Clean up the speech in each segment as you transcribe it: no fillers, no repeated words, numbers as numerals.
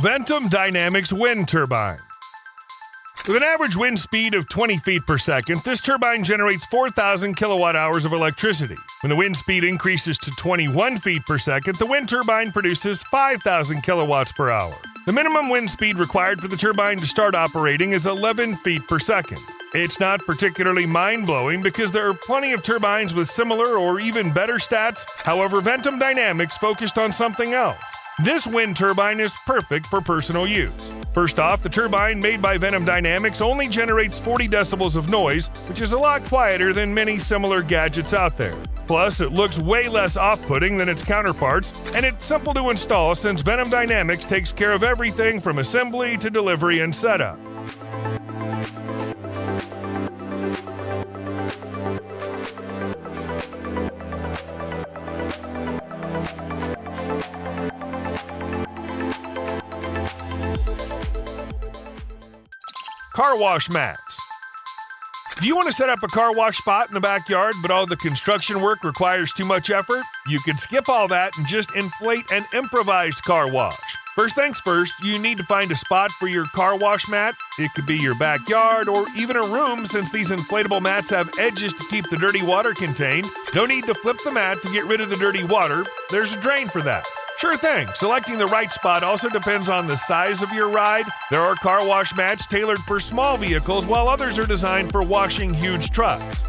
Venom Dynamics Wind Turbine. With an average wind speed of 20 feet per second, this turbine generates 4,000 kilowatt hours of electricity. When the wind speed increases to 21 feet per second, the wind turbine produces 5,000 kilowatts per hour. The minimum wind speed required for the turbine to start operating is 11 feet per second. It's not particularly mind-blowing because there are plenty of turbines with similar or even better stats. However, Venom Dynamics focused on something else. This wind turbine is perfect for personal use. First off, the turbine made by Venom Dynamics only generates 40 decibels of noise, which is a lot quieter than many similar gadgets out there. Plus, it looks way less off-putting than its counterparts, and it's simple to install since Venom Dynamics takes care of everything from assembly to delivery and setup. Car wash mats. Do you want to set up a car wash spot in the backyard, but all the construction work requires too much effort? You could skip all that and just inflate an improvised car wash. First things first, you need to find a spot for your car wash mat. It could be your backyard or even a room, since these inflatable mats have edges to keep the dirty water contained. No need to flip the mat to get rid of the dirty water. There's a drain for that. Sure thing. Selecting the right spot also depends on the size of your ride. There are car wash mats tailored for small vehicles, while others are designed for washing huge trucks.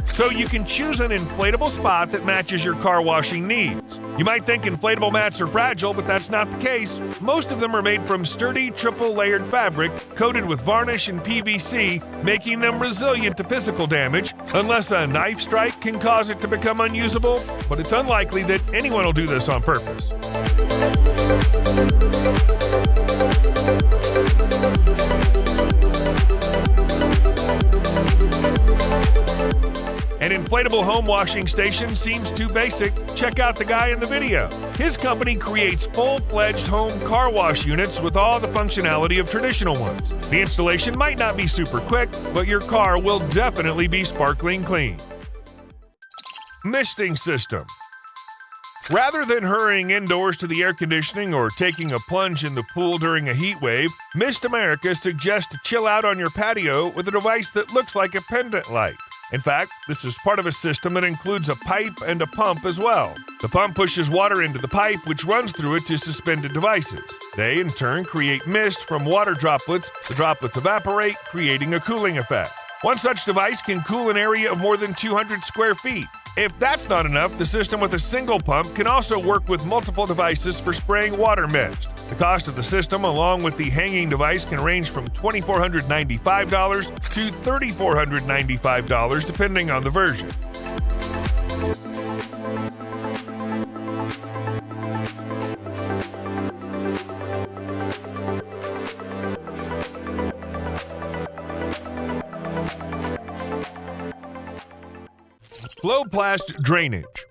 So you can choose an inflatable spot that matches your car washing needs. You might think inflatable mats are fragile, but that's not the case. Most of them are made from sturdy triple-layered fabric coated with varnish and PVC, making them resilient to physical damage, unless a knife strike can cause it to become unusable, but it's unlikely that anyone will do this on purpose. An inflatable home washing station seems too basic. Check out the guy in the video. His company creates full-fledged home car wash units with all the functionality of traditional ones. The installation might not be super quick, but your car will definitely be sparkling clean. Misting system. Rather than hurrying indoors to the air conditioning or taking a plunge in the pool during a heat wave, Mist America suggests to chill out on your patio with a device that looks like a pendant light. In fact, this is part of a system that includes a pipe and a pump as well. The pump pushes water into the pipe, which runs through it to suspended devices. They, in turn, create mist from water droplets. The droplets evaporate, creating a cooling effect. One such device can cool an area of more than 200 square feet. If that's not enough, the system with a single pump can also work with multiple devices for spraying water mist. The cost of the system, along with the hanging device, can range from $2,495 to $3,495, depending on the version. FloPlast Drainage.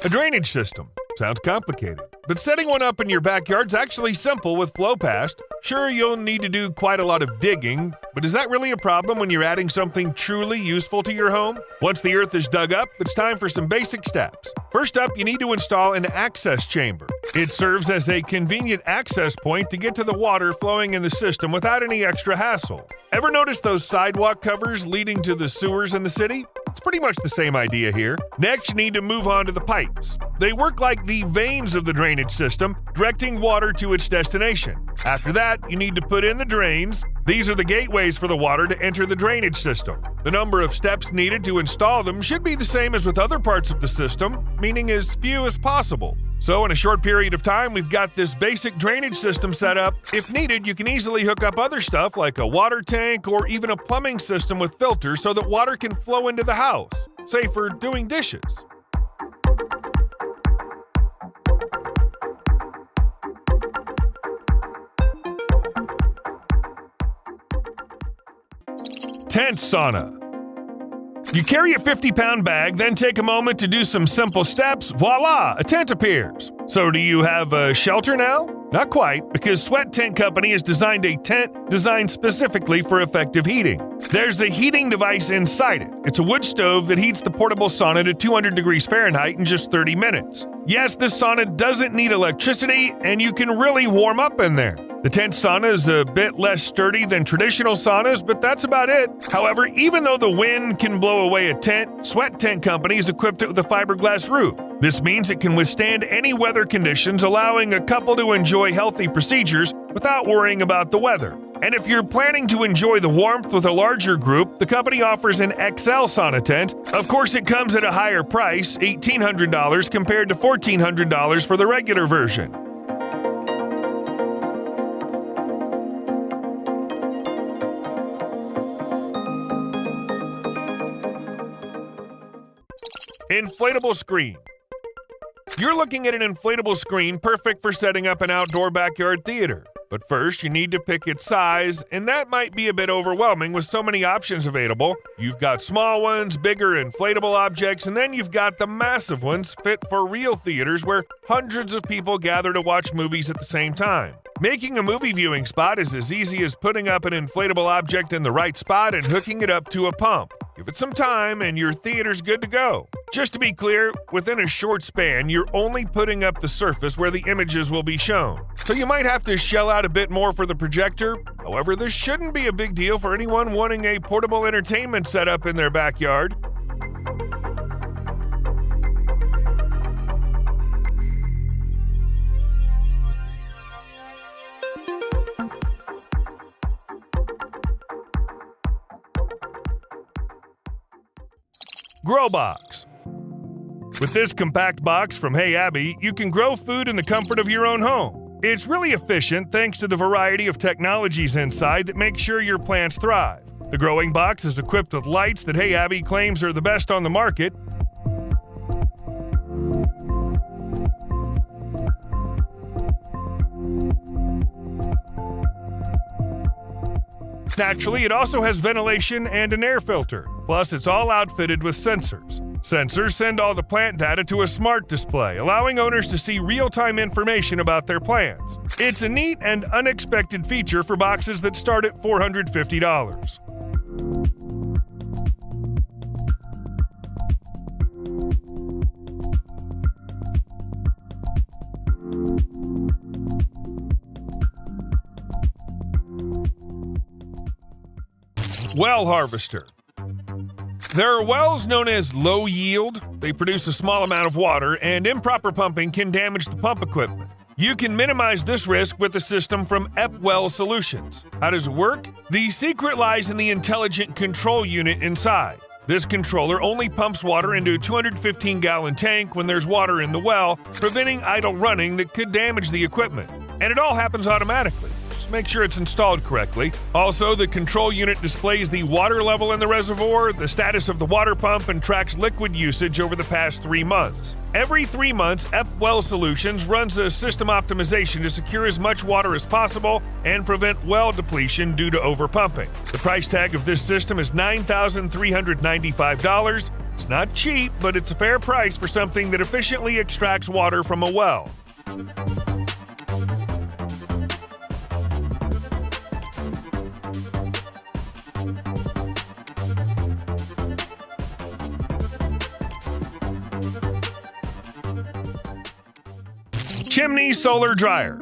A drainage system. Sounds complicated, but setting one up in your backyard's actually simple with FloPlast. Sure, you'll need to do quite a lot of digging, but is that really a problem when you're adding something truly useful to your home? Once the earth is dug up, it's time for some basic steps. First up, you need to install an access chamber. It serves as a convenient access point to get to the water flowing in the system without any extra hassle. Ever notice those sidewalk covers leading to the sewers in the city? It's pretty much the same idea here. Next, you need to move on to the pipes. They work like the veins of the drainage system, directing water to its destination. After that, you need to put in the drains. These are the gateways for the water to enter the drainage system. The number of steps needed to install them should be the same as with other parts of the system, meaning as few as possible. So in a short period of time, we've got this basic drainage system set up. If needed, you can easily hook up other stuff like a water tank or even a plumbing system with filters so that water can flow into the house, say for doing dishes. Tent sauna. You carry a 50-pound bag, then take a moment to do some simple steps. Voila! A tent appears. So do you have a shelter now? Not quite, because Sweat Tent Company has designed a tent designed specifically for effective heating. There's a heating device inside it. It's a wood stove that heats the portable sauna to 200 degrees Fahrenheit in just 30 minutes. Yes, this sauna doesn't need electricity, and you can really warm up in there. The tent sauna is a bit less sturdy than traditional saunas, but that's about it. However, even though the wind can blow away a tent, Sweat Tent Company has equipped it with a fiberglass roof. This means it can withstand any weather conditions, allowing a couple to enjoy healthy procedures without worrying about the weather. And if you're planning to enjoy the warmth with a larger group, the company offers an XL sauna tent. Of course, it comes at a higher price, $1,800 compared to $1,400 for the regular version. Inflatable screen. You're looking at an inflatable screen perfect for setting up an outdoor backyard theater. But first, you need to pick its size, and that might be a bit overwhelming with so many options available. You've got small ones, bigger inflatable objects, and then you've got the massive ones fit for real theaters where hundreds of people gather to watch movies at the same time. Making a movie viewing spot is as easy as putting up an inflatable object in the right spot and hooking it up to a pump. Give it some time and your theater's good to go. Just to be clear, within a short span, you're only putting up the surface where the images will be shown. So you might have to shell out a bit more for the projector. However, this shouldn't be a big deal for anyone wanting a portable entertainment setup in their backyard. Grow box. With this compact box from Hey Abby, you can grow food in the comfort of your own home. It's really efficient thanks to the variety of technologies inside that make sure your plants thrive. The growing box is equipped with lights that Hey Abby claims are the best on the market. Naturally, it also has ventilation and an air filter. Plus, it's all outfitted with sensors. Sensors send all the plant data to a smart display, allowing owners to see real-time information about their plants. It's a neat and unexpected feature for boxes that start at $450. Well harvester. There are wells known as low yield. They produce a small amount of water, and improper pumping can damage the pump equipment. You can minimize this risk with a system from Wevolt Solutions. How does it work? The secret lies in the intelligent control unit inside. This controller only pumps water into a 215-gallon tank when there's water in the well, preventing idle running that could damage the equipment. And it all happens automatically. Make sure it's installed correctly. Also, the control unit displays the water level in the reservoir, the status of the water pump, and tracks liquid usage over the past 3 months. Every 3 months, Wevolt Solutions runs a system optimization to secure as much water as possible and prevent well depletion due to overpumping. The price tag of this system is $9,395. It's not cheap, but it's a fair price for something that efficiently extracts water from a well. Chimney solar dryer.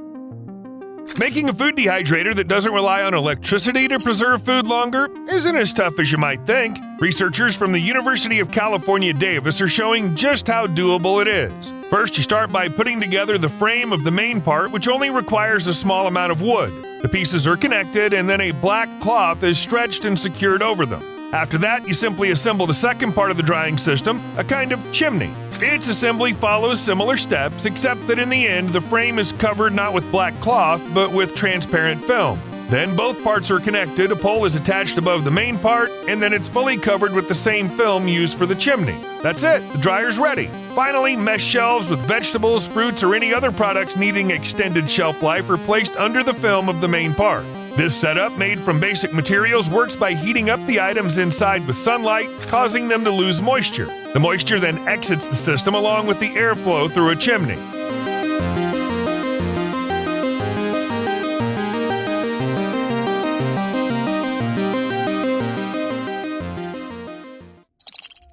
Making a food dehydrator that doesn't rely on electricity to preserve food longer isn't as tough as you might think. Researchers from the University of California, Davis are showing just how doable it is. First, you start by putting together the frame of the main part, which only requires a small amount of wood. The pieces are connected, and then a black cloth is stretched and secured over them. After that, you simply assemble the second part of the drying system, a kind of chimney. Its assembly follows similar steps, except that in the end, the frame is covered not with black cloth, but with transparent film. Then both parts are connected, a pole is attached above the main part, and then it's fully covered with the same film used for the chimney. That's it, the dryer's ready. Finally, mesh shelves with vegetables, fruits, or any other products needing extended shelf life are placed under the film of the main part. This setup, made from basic materials, works by heating up the items inside with sunlight, causing them to lose moisture. The moisture then exits the system along with the airflow through a chimney.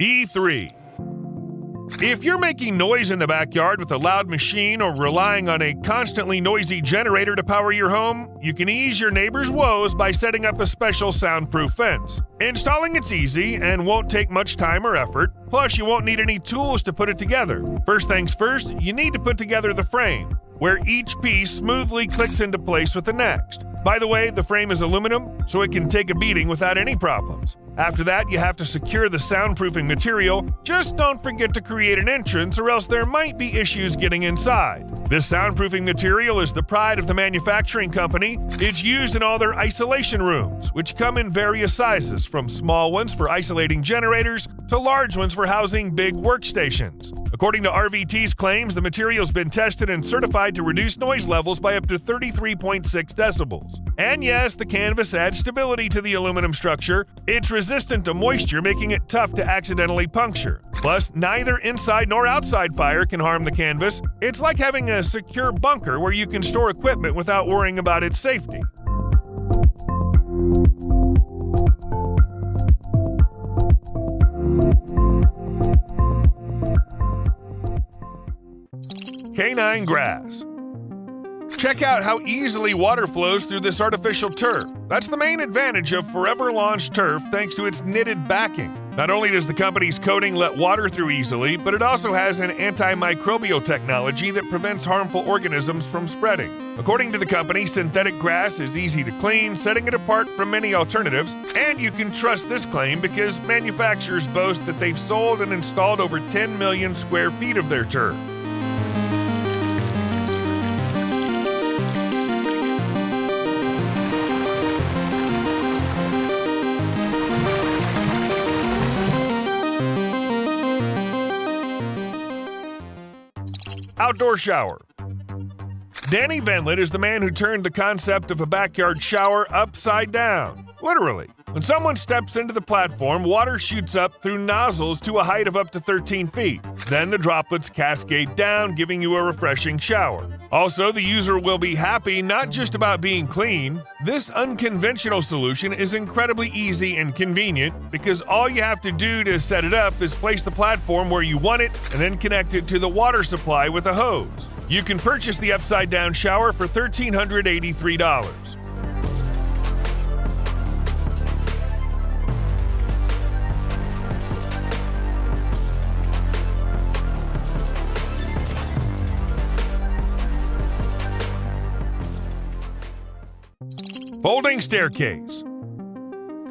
E3. If you're making noise in the backyard with a loud machine or relying on a constantly noisy generator to power your home, you can ease your neighbor's woes by setting up a special soundproof fence. Installing it's easy and won't take much time or effort, plus you won't need any tools to put it together. First things first, you need to put together the frame, where each piece smoothly clicks into place with the next. By the way, the frame is aluminum, so it can take a beating without any problems. After that, you have to secure the soundproofing material. Just don't forget to create an entrance or else there might be issues getting inside. This soundproofing material is the pride of the manufacturing company. It's used in all their isolation rooms, which come in various sizes, from small ones for isolating generators to large ones for housing big workstations. According to RVT's claims, the material's been tested and certified to reduce noise levels by up to 33.6 decibels. And yes, the canvas adds stability to the aluminum structure. It's resistant to moisture, making it tough to accidentally puncture. Plus, neither inside nor outside fire can harm the canvas. It's like having a secure bunker where you can store equipment without worrying about its safety. Canine grass. Check out how easily water flows through this artificial turf. That's the main advantage of Forever Lawn's turf, thanks to its knitted backing. Not only does the company's coating let water through easily, but it also has an antimicrobial technology that prevents harmful organisms from spreading. According to the company, synthetic grass is easy to clean, setting it apart from many alternatives, and you can trust this claim because manufacturers boast that they've sold and installed over 10 million square feet of their turf. Outdoor shower. Danny Venlet is the man who turned the concept of a backyard shower upside down. Literally. When someone steps into the platform, water shoots up through nozzles to a height of up to 13 feet. Then the droplets cascade down, giving you a refreshing shower. Also, the user will be happy not just about being clean. This unconventional solution is incredibly easy and convenient because all you have to do to set it up is place the platform where you want it and then connect it to the water supply with a hose. You can purchase the upside-down shower for $1,383. Folding staircase.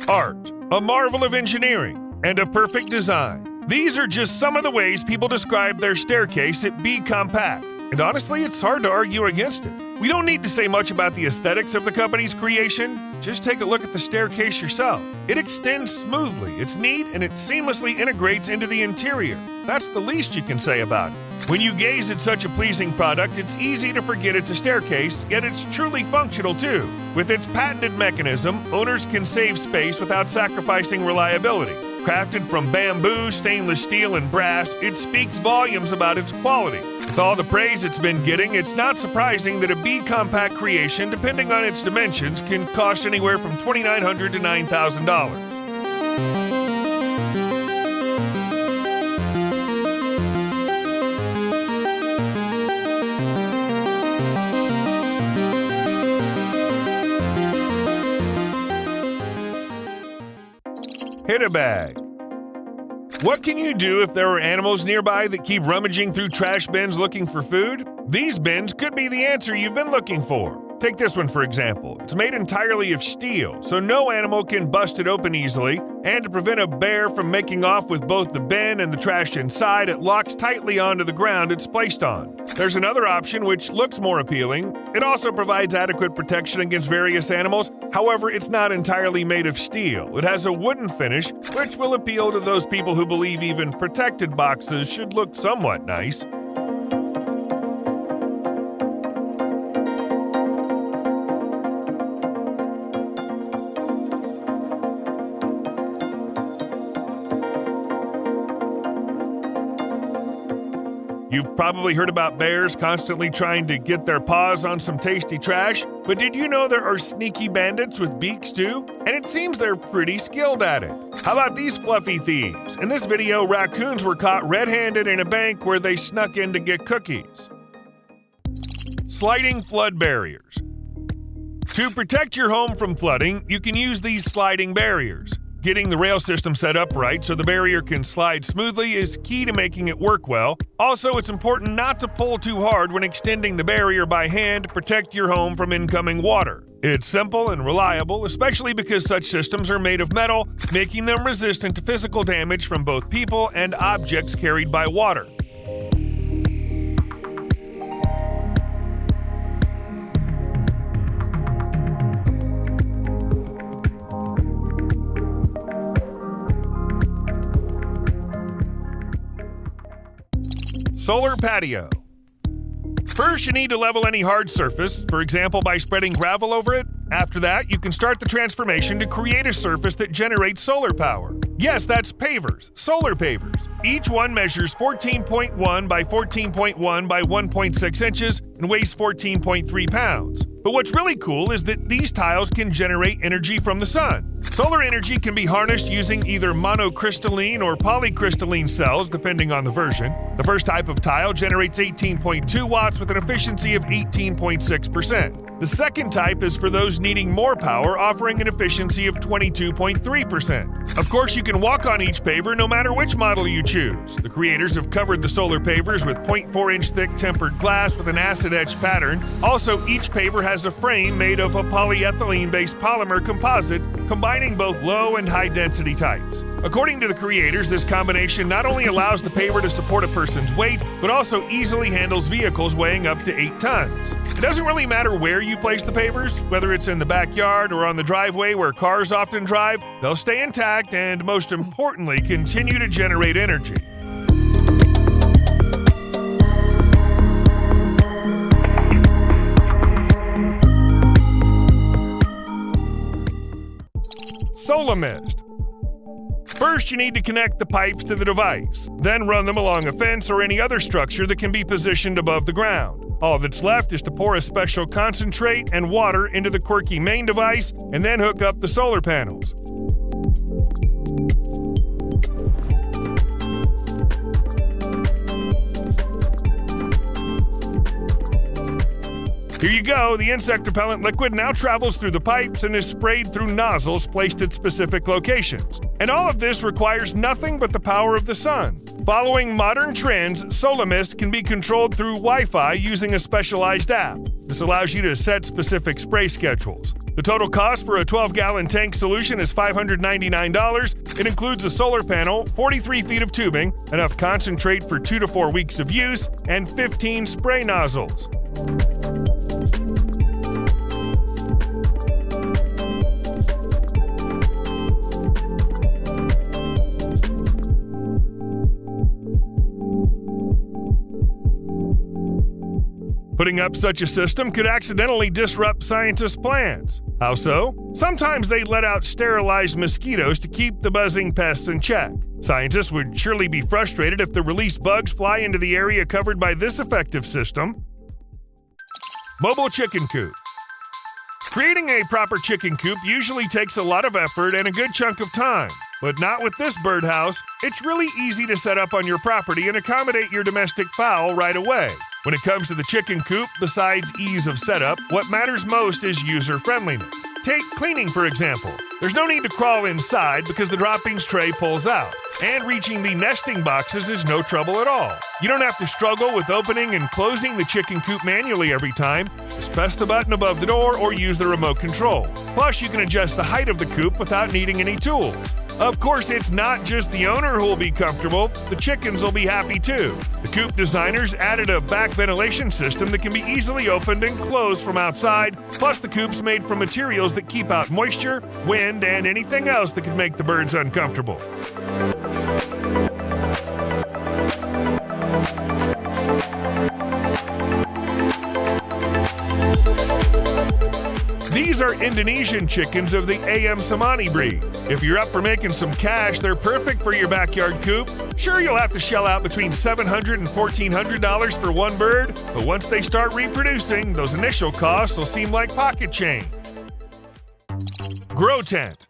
Art, a marvel of engineering, and a perfect design. These are just some of the ways people describe their staircase at Be Compact, and honestly, it's hard to argue against it. We don't need to say much about the aesthetics of the company's creation. Just take a look at the staircase yourself. It extends smoothly, it's neat, and it seamlessly integrates into the interior. That's the least you can say about it. When you gaze at such a pleasing product, it's easy to forget it's a staircase, yet it's truly functional too. With its patented mechanism, owners can save space without sacrificing reliability. Crafted from bamboo, stainless steel, and brass, it speaks volumes about its quality. With all the praise it's been getting, it's not surprising that a Be Compact creation, depending on its dimensions, can cost anywhere from $2,900 to $9,000. Hit a bag. What can you do if there are animals nearby that keep rummaging through trash bins looking for food? These bins could be the answer you've been looking for. Take this one for example. It's made entirely of steel, so no animal can bust it open easily, and to prevent a bear from making off with both the bin and the trash inside, it locks tightly onto the ground it's placed on. There's another option which looks more appealing. It also provides adequate protection against various animals. However, it's not entirely made of steel. It has a wooden finish, which will appeal to those people who believe even protected boxes should look somewhat nice. You've probably heard about bears constantly trying to get their paws on some tasty trash. But did you know there are sneaky bandits with beaks too? And it seems they're pretty skilled at it. How about these fluffy thieves? In this video, raccoons were caught red-handed in a bank where they snuck in to get cookies. Sliding flood barriers. To protect your home from flooding, you can use these sliding barriers. Getting the rail system set up right so the barrier can slide smoothly is key to making it work well. Also, it's important not to pull too hard when extending the barrier by hand to protect your home from incoming water. It's simple and reliable, especially because such systems are made of metal, making them resistant to physical damage from both people and objects carried by water. Solar patio. First, you need to level any hard surface, for example by spreading gravel over it. After that, you can start the transformation to create a surface that generates solar power. Yes, that's pavers, solar pavers. Each one measures 14.1 by 14.1 by 1.6 inches and weighs 14.3 pounds. But what's really cool is that these tiles can generate energy from the sun. Solar energy can be harnessed using either monocrystalline or polycrystalline cells, depending on the version. The first type of tile generates 18.2 watts with an efficiency of 18.6%. The second type is for those needing more power, offering an efficiency of 22.3%. Of course, you can walk on each paver no matter which model you choose. The creators have covered the solar pavers with 0.4-inch thick tempered glass with an acid etch pattern. Also, each paver has a frame made of a polyethylene-based polymer composite, combining both low and high density types. According to the creators, this combination not only allows the paver to support a person's weight, but also easily handles vehicles weighing up to 8 tons. It doesn't really matter where you place the pavers, whether it's in the backyard or on the driveway where cars often drive, they'll stay intact and, most importantly, continue to generate energy. Solar mist. First, you need to connect the pipes to the device, then run them along a fence or any other structure that can be positioned above the ground. All that's left is to pour a special concentrate and water into the quirky main device and then hook up the solar panels. Here you go, the insect repellent liquid now travels through the pipes and is sprayed through nozzles placed at specific locations. And all of this requires nothing but the power of the sun. Following modern trends, solar mist can be controlled through Wi-Fi using a specialized app. This allows you to set specific spray schedules. The total cost for a 12-gallon tank solution is $599. It includes a solar panel, 43 feet of tubing, enough concentrate for 2 to 4 weeks of use, and 15 spray nozzles. Putting up such a system could accidentally disrupt scientists' plans. How so? Sometimes they let out sterilized mosquitoes to keep the buzzing pests in check. Scientists would surely be frustrated if the released bugs fly into the area covered by this effective system. Mobile chicken coop. Creating a proper chicken coop usually takes a lot of effort and a good chunk of time. But not with this birdhouse. It's really easy to set up on your property and accommodate your domestic fowl right away. When it comes to the chicken coop, besides ease of setup, what matters most is user-friendliness. Take cleaning, for example. There's no need to crawl inside because the droppings tray pulls out. And reaching the nesting boxes is no trouble at all. You don't have to struggle with opening and closing the chicken coop manually every time. Just press the button above the door or use the remote control. Plus, you can adjust the height of the coop without needing any tools. Of course, it's not just the owner who will be comfortable, the chickens will be happy too. The coop designers added a back ventilation system that can be easily opened and closed from outside, plus the coop's made from materials that keep out moisture, wind, and anything else that could make the birds uncomfortable. These These are Indonesian chickens of the AM Samani breed. If you're up for making some cash, they're perfect for your backyard coop. Sure, you'll have to shell out between $700 and $1,400 for one bird, but once they start reproducing, those initial costs will seem like pocket change. Grow tent.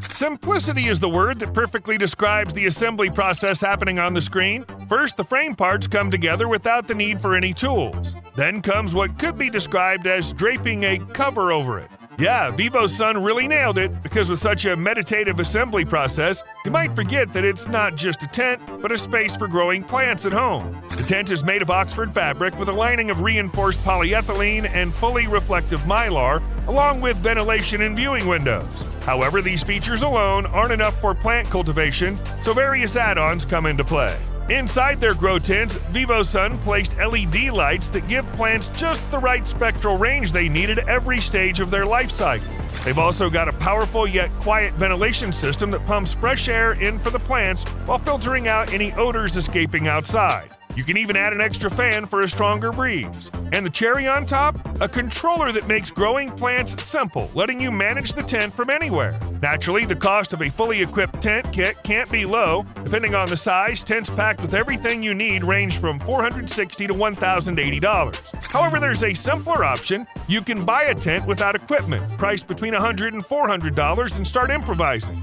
Simplicity is the word that perfectly describes the assembly process happening on the screen. First, the frame parts come together without the need for any tools. Then comes what could be described as draping a cover over it. Yeah, Vivo's son really nailed it, because with such a meditative assembly process, you might forget that it's not just a tent, but a space for growing plants at home. The tent is made of Oxford fabric with a lining of reinforced polyethylene and fully reflective mylar, along with ventilation and viewing windows. However, these features alone aren't enough for plant cultivation, so various add-ons come into play. Inside their grow tents, Vivo's son placed LED lights that give plants just the right spectral range they need at every stage of their life cycle. They've also got a powerful yet quiet ventilation system that pumps fresh air in for the plants while filtering out any odors escaping outside. You can even add an extra fan for a stronger breeze. And the cherry on top? A controller that makes growing plants simple, letting you manage the tent from anywhere. Naturally, the cost of a fully equipped tent kit can't be low. Depending on the size, tents packed with everything you need range from $460 to $1,080. However, there's a simpler option. You can buy a tent without equipment, priced between $100 and $400, and start improvising.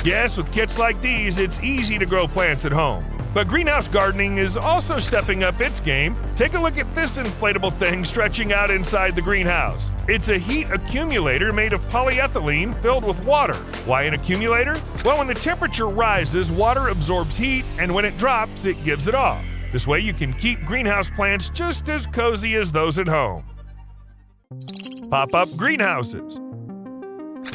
Yes, with kits like these, it's easy to grow plants at home. But greenhouse gardening is also stepping up its game. Take a look at this inflatable thing stretching out inside the greenhouse. It's a heat accumulator made of polyethylene filled with water. Why an accumulator? Well, when the temperature rises, water absorbs heat, and when it drops, it gives it off. This way you can keep greenhouse plants just as cozy as those at home. Pop-up greenhouses.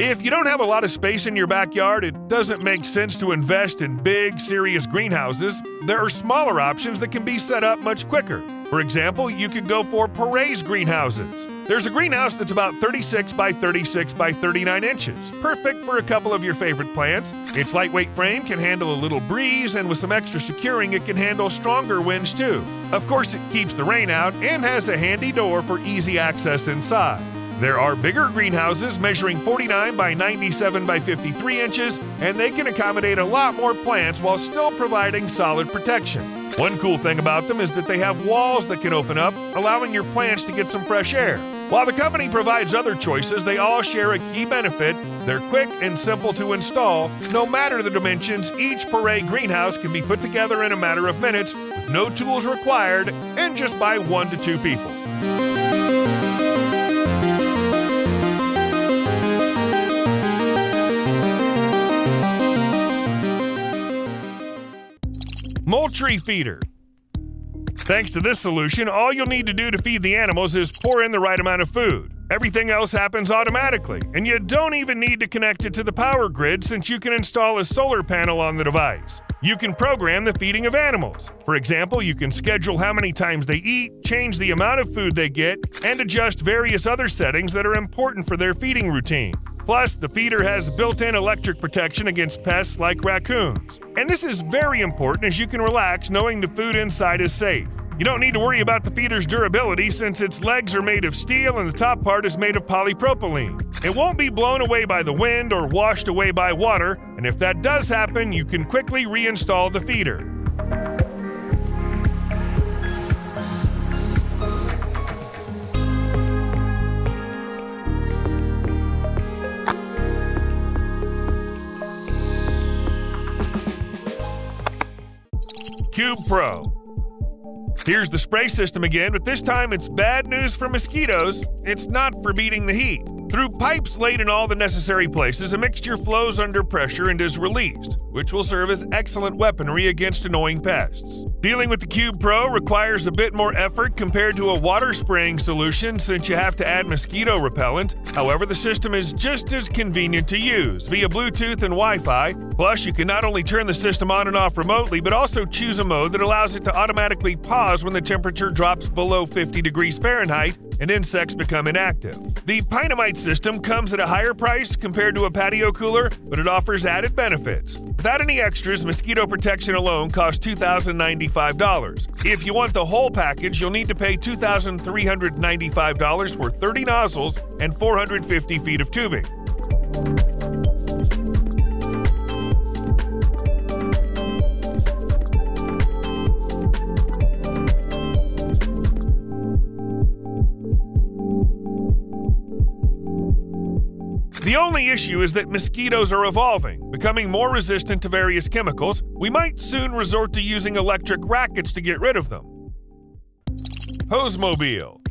If you don't have a lot of space in your backyard, it doesn't make sense to invest in big, serious greenhouses. There are smaller options that can be set up much quicker. For example, you could go for Perret's greenhouses. There's a greenhouse that's about 36 by 36 by 39 inches, perfect for a couple of your favorite plants. Its lightweight frame can handle a little breeze, and with some extra securing, it can handle stronger winds too. Of course, it keeps the rain out and has a handy door for easy access inside. There are bigger greenhouses measuring 49 by 97 by 53 inches, and they can accommodate a lot more plants while still providing solid protection. One cool thing about them is that they have walls that can open up, allowing your plants to get some fresh air. While the company provides other choices, they all share a key benefit. They're quick and simple to install. No matter the dimensions, each Perret greenhouse can be put together in a matter of minutes, with no tools required, and just by 1 to 2 people. Moultrie Feeder. Thanks to this solution, all you'll need to do to feed the animals is pour in the right amount of food. Everything else happens automatically, and you don't even need to connect it to the power grid since you can install a solar panel on the device. You can program the feeding of animals. For example, you can schedule how many times they eat, change the amount of food they get, and adjust various other settings that are important for their feeding routine. Plus, the feeder has built-in electric protection against pests like raccoons. And this is very important as you can relax knowing the food inside is safe. You don't need to worry about the feeder's durability since its legs are made of steel and the top part is made of polypropylene. It won't be blown away by the wind or washed away by water, and if that does happen, you can quickly reinstall the feeder. Cube Pro. Here's the spray system again, but this time it's bad news for mosquitoes. It's not for beating the heat. Through pipes laid in all the necessary places, a mixture flows under pressure and is released, which will serve as excellent weaponry against annoying pests. Dealing with the Cube Pro requires a bit more effort compared to a water spraying solution since you have to add mosquito repellent. However, the system is just as convenient to use via Bluetooth and Wi-Fi. Plus, you can not only turn the system on and off remotely, but also choose a mode that allows it to automatically pause when the temperature drops below 50 degrees Fahrenheit and insects become inactive. The Pynamite system comes at a higher price compared to a patio cooler, but it offers added benefits. Without any extras, mosquito protection alone costs $2,095. If you want the whole package, you'll need to pay $2,395 for 30 nozzles and 450 feet of tubing. The only issue is that mosquitoes are evolving, becoming more resistant to various chemicals. We might soon resort to using electric rackets to get rid of them. Hos Mobile.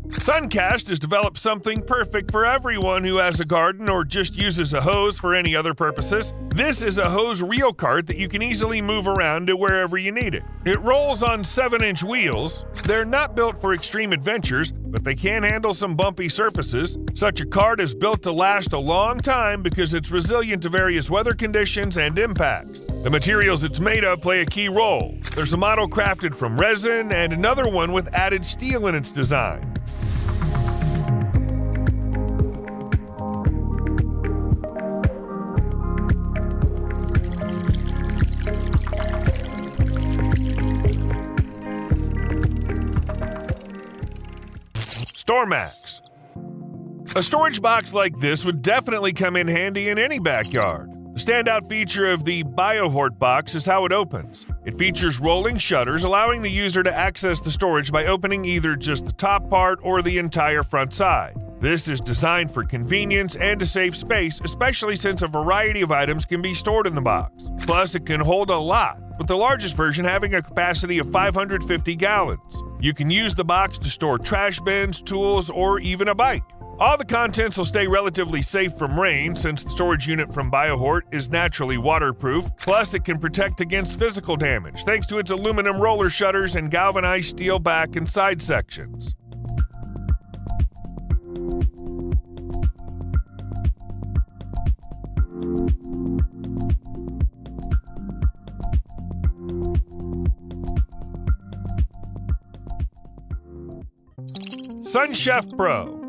Suncast has developed something perfect for everyone who has a garden or just uses a hose for any other purposes. This is a hose reel cart that you can easily move around to wherever you need it. It rolls on 7-inch wheels. They're not built for extreme adventures, but they can handle some bumpy surfaces. Such a cart is built to last a long time because it's resilient to various weather conditions and impacts. The materials it's made of play a key role. There's a model crafted from resin and another one with added steel in its design. StoreMax. A storage box like this would definitely come in handy in any backyard. The standout feature of the BioHort box is how it opens. It features rolling shutters, allowing the user to access the storage by opening either just the top part or the entire front side. This is designed for convenience and to save space, especially since a variety of items can be stored in the box. Plus, it can hold a lot, with the largest version having a capacity of 550 gallons. You can use the box to store trash bins, tools, or even a bike. All the contents will stay relatively safe from rain since the storage unit from BioHort is naturally waterproof. Plus, it can protect against physical damage thanks to its aluminum roller shutters and galvanized steel back and side sections. SunChef Pro.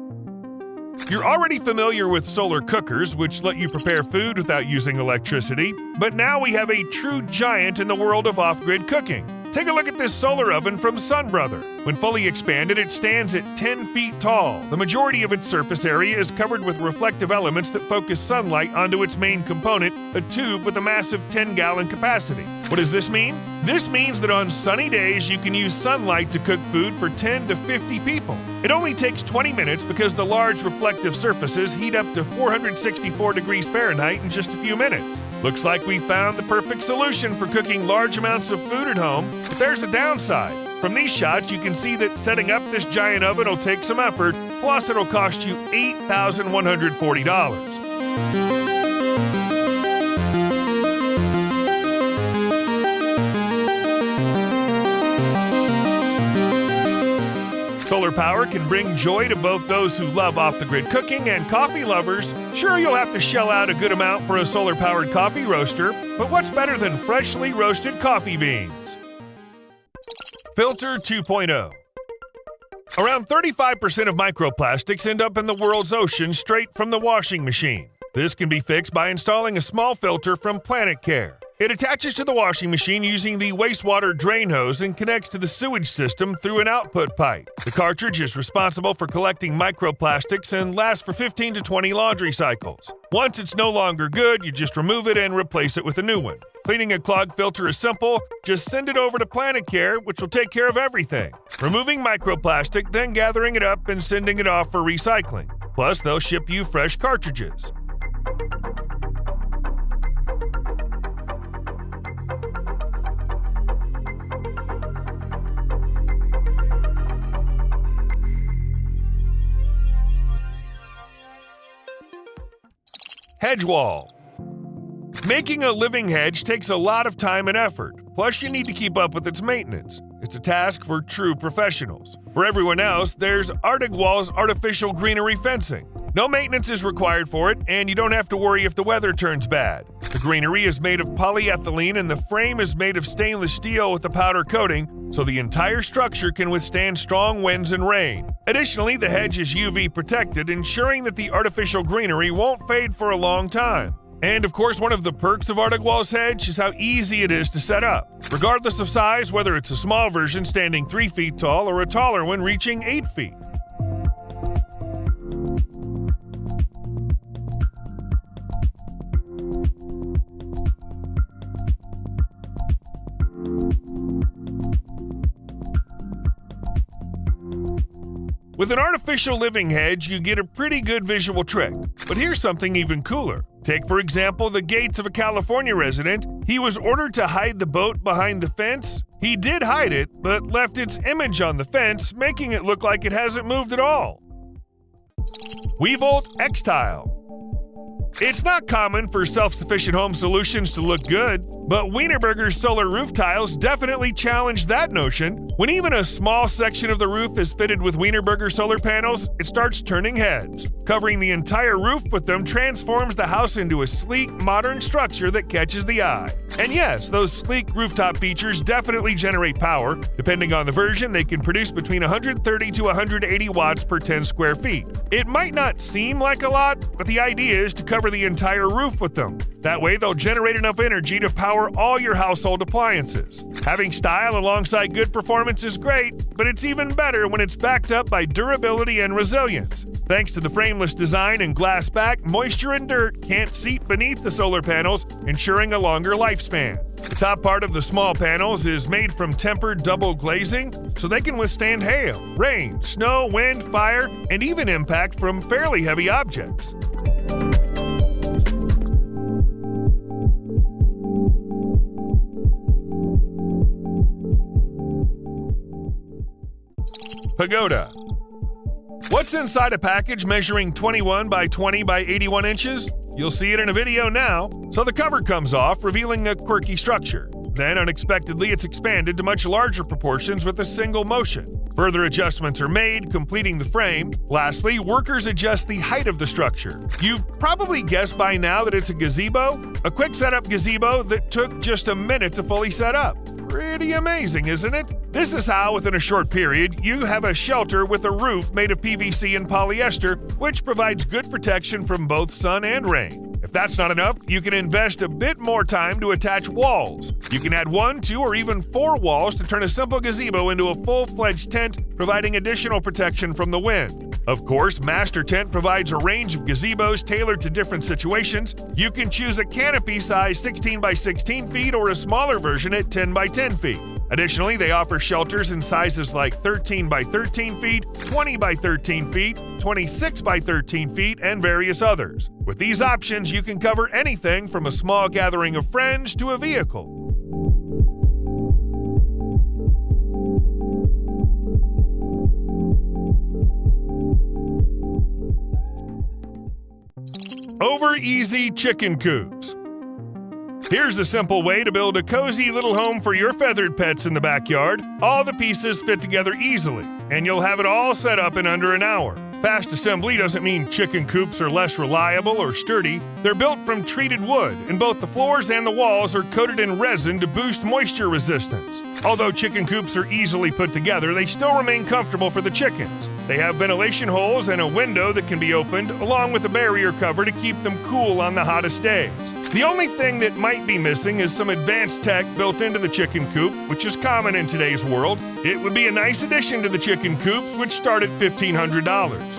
You're already familiar with solar cookers, which let you prepare food without using electricity, but now we have a true giant in the world of off-grid cooking. Take a look at this solar oven from Sunbrother. When fully expanded, it stands at 10 feet tall. The majority of its surface area is covered with reflective elements that focus sunlight onto its main component, a tube with a massive 10-gallon capacity. What does this mean? This means that on sunny days, you can use sunlight to cook food for 10 to 50 people. It only takes 20 minutes because the large reflective surfaces heat up to 464 degrees Fahrenheit in just a few minutes. Looks like we found the perfect solution for cooking large amounts of food at home, but there's a downside. From these shots, you can see that setting up this giant oven will take some effort, plus it'll cost you $8,140. Solar power can bring joy to both those who love off-the-grid cooking and coffee lovers. Sure, you'll have to shell out a good amount for a solar-powered coffee roaster, but what's better than freshly roasted coffee beans? Filter 2.0. Around 35% of microplastics end up in the world's oceans straight from the washing machine. This can be fixed by installing a small filter from Planet Care. It attaches to the washing machine using the wastewater drain hose and connects to the sewage system through an output pipe. The cartridge is responsible for collecting microplastics and lasts for 15 to 20 laundry cycles. Once it's no longer good, you just remove it and replace it with a new one. Cleaning a clogged filter is simple. Just send it over to Planet Care, which will take care of everything. Removing microplastic, then gathering it up and sending it off for recycling. Plus, they'll ship you fresh cartridges. Hedge Wall. Making a living hedge takes a lot of time and effort, plus you need to keep up with its maintenance. It's a task for true professionals. For everyone else, there's Arctic Wall's artificial greenery fencing. No maintenance is required for it, and you don't have to worry if the weather turns bad. The greenery is made of polyethylene and the frame is made of stainless steel with a powder coating, so the entire structure can withstand strong winds and rain. Additionally, the hedge is UV protected, ensuring that the artificial greenery won't fade for a long time. And of course, one of the perks of Arctic Wall's hedge is how easy it is to set up, regardless of size, whether it's a small version standing 3 feet tall or a taller one reaching 8 feet. With an artificial living hedge, you get a pretty good visual trick. But here's something even cooler. Take, for example, the gates of a California resident. He was ordered to hide the boat behind the fence. He did hide it, but left its image on the fence, making it look like it hasn't moved at all. Wevolt X-Tile. It's not common for self-sufficient home solutions to look good, but Wienerberger's solar roof tiles definitely challenge that notion. When even a small section of the roof is fitted with Wienerberger solar panels, it starts turning heads. Covering the entire roof with them transforms the house into a sleek, modern structure that catches the eye. And yes, those sleek rooftop features definitely generate power. Depending on the version, they can produce between 130 to 180 watts per 10 square feet. It might not seem like a lot, but the idea is to cover the entire roof with them. That way, they'll generate enough energy to power all your household appliances. Having style alongside good performance is great, but it's even better when it's backed up by durability and resilience. Thanks to the frameless design and glass back, moisture and dirt can't seep beneath the solar panels, ensuring a longer lifespan. The top part of the small panels is made from tempered double glazing, so they can withstand hail, rain, snow, wind, fire, and even impact from fairly heavy objects. Pagoda. What's inside a package measuring 21 by 20 by 81 inches? You'll see it in a video now. So the cover comes off, revealing a quirky structure. Then, unexpectedly, it's expanded to much larger proportions with a single motion. Further adjustments are made, completing the frame. Lastly, workers adjust the height of the structure. You've probably guessed by now that it's a gazebo. A quick setup gazebo that took just a minute to fully set up. Pretty amazing, isn't it? This is how, within a short period, you have a shelter with a roof made of PVC and polyester, which provides good protection from both sun and rain. If that's not enough, you can invest a bit more time to attach walls. You can add 1, 2, or even 4 walls to turn a simple gazebo into a full-fledged tent, providing additional protection from the wind. Of course, Master Tent provides a range of gazebos tailored to different situations. You can choose a canopy size 16 by 16 feet or a smaller version at 10 by 10 feet. Additionally, they offer shelters in sizes like 13 by 13 feet, 20 by 13 feet, 26 by 13 feet, and various others. With these options, you can cover anything from a small gathering of friends to a vehicle. Over easy chicken coops. Here's a simple way to build a cozy little home for your feathered pets in the backyard. All the pieces fit together easily, and you'll have it all set up in under an hour. Fast assembly doesn't mean chicken coops are less reliable or sturdy. They're built from treated wood, and both the floors and the walls are coated in resin to boost moisture resistance. Although chicken coops are easily put together, they still remain comfortable for the chickens. They have ventilation holes and a window that can be opened, along with a barrier cover to keep them cool on the hottest days. The only thing that might be missing is some advanced tech built into the chicken coop, which is common in today's world. It would be a nice addition to the chicken coops, which start at $1,500.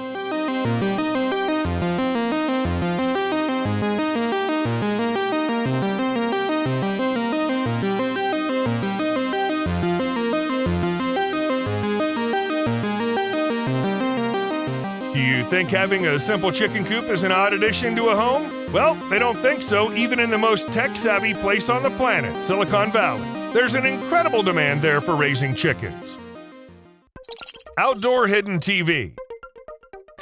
Do you think having a simple chicken coop is an odd addition to a home? Well, they don't think so even in the most tech-savvy place on the planet, Silicon Valley. There's an incredible demand there for raising chickens. Outdoor hidden TV.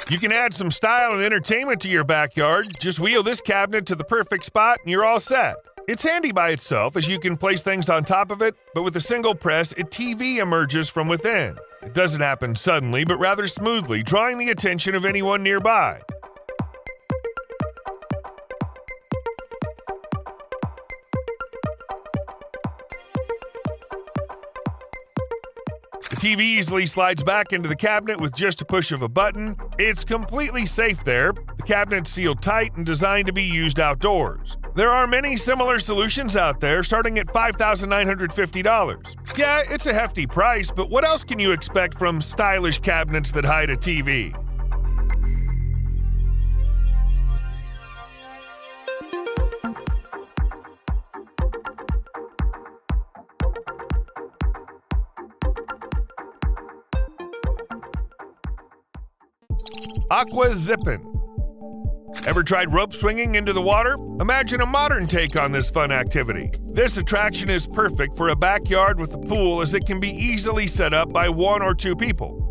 You can add some style and entertainment to your backyard. Just wheel this cabinet to the perfect spot and you're all set. It's handy by itself as you can place things on top of it, but with a single press, a TV emerges from within. It doesn't happen suddenly, but rather smoothly, drawing the attention of anyone nearby. The TV easily slides back into the cabinet with just a push of a button. It's completely safe there. The cabinets sealed tight and designed to be used outdoors. There are many similar solutions out there starting at $5,950. Yeah, it's a hefty price, but what else can you expect from stylish cabinets that hide a TV? Aqua Zippen. Ever tried rope swinging into the water? Imagine a modern take on this fun activity. This attraction is perfect for a backyard with a pool as it can be easily set up by 1 or 2 people.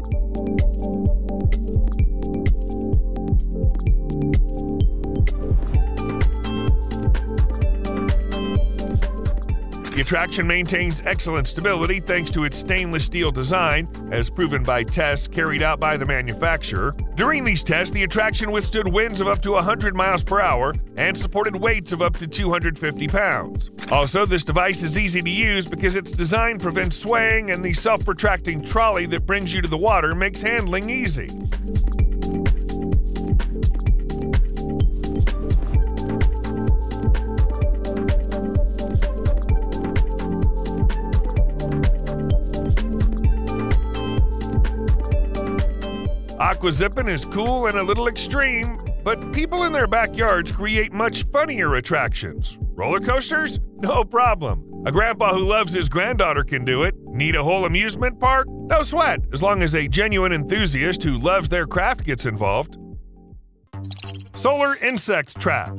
The attraction maintains excellent stability thanks to its stainless steel design, as proven by tests carried out by the manufacturer. During these tests, the attraction withstood winds of up to 100 miles per hour and supported weights of up to 250 pounds. Also, this device is easy to use because its design prevents swaying, and the self-retracting trolley that brings you to the water makes handling easy. Aqua Zippen is cool and a little extreme, but people in their backyards create much funnier attractions. Roller coasters? No problem. A grandpa who loves his granddaughter can do it. Need a whole amusement park? No sweat, as long as a genuine enthusiast who loves their craft gets involved. Solar insect trap.